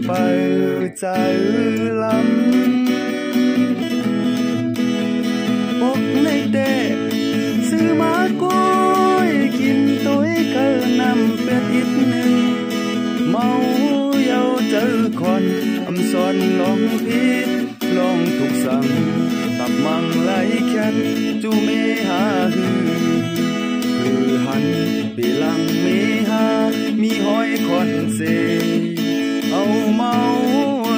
bờ trái lắm bốc nay tệ sư má cối kim tối cơ nằm bẹt ítนึงเมาเยาเจอควันสอนลองพิษลองถูกสั่งตับมังไหลแค้นจูเมหาหือหันปีลังเมหามีหอยคอนเซเอาเมา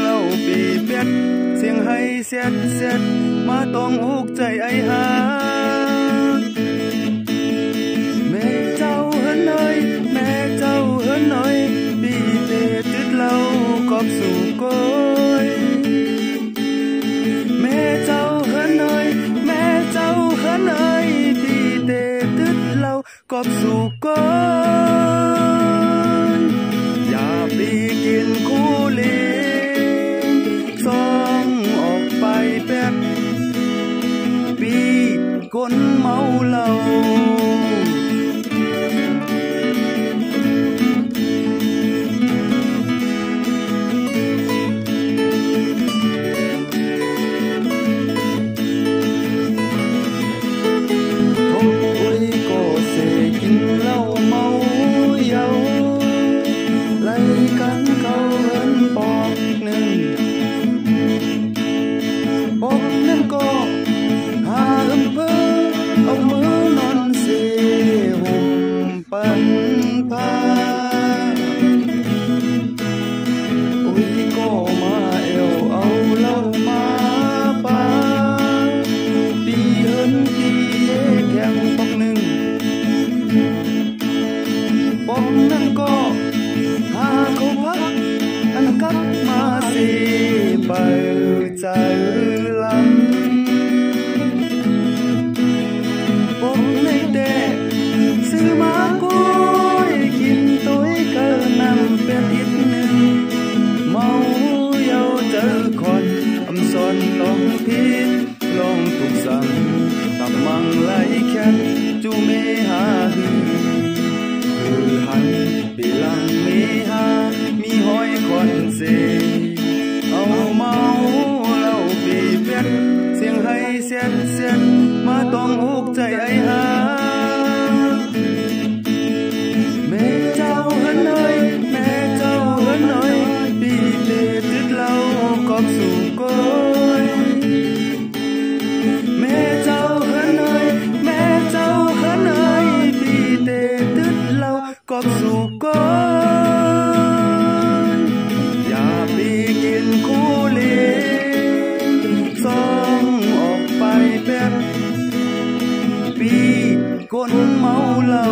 เล่าปีเป็ดเสียงให้เสียดมาต้องอุกใจไอหาแม่เจ้าเฮินหน่อยแม่เจ้าเฮินหน่อยปีเตจุดเล่ากอบสู่ก้อยแม่เจ้าเฮินหน่อยแม่เจ้าเฮินหน่อยปีเตจุดเล่ากอบสู่ก้อยอย่าปีกินคู่เลี้ยงซองออกไปแป๊บปีคนเมาเหล้านั่นก็หาเขาพักอันกักมาสิไปใจลำปกในเตะซื้อมาก้อยกินตัวเกินนำเป็ดอีกหนึ่งเมาเยาเจอคนสอนลองพิษลองถูกสั่งตับมังไหลแค้นจูเมหาหันปีลังเมหามีหอยคอนเซเอาเมาเล่าปีเป็ดเสียงให้เสียดมาต้องอุกใจไอหาแม่เจ้าเฮินหน่อยแม่เจ้าเฮินหน่อยปีเตจุดเล่ากอบสู่ก้อยแม่เจ้าเฮินหน่อยแม่เจ้าเฮินหน่อยปีเตจุดเล่ากอบสู่ก้อยอย่าปีกินคู่เลี้ยงซองออกไปแบบปีคนเมาเหล้า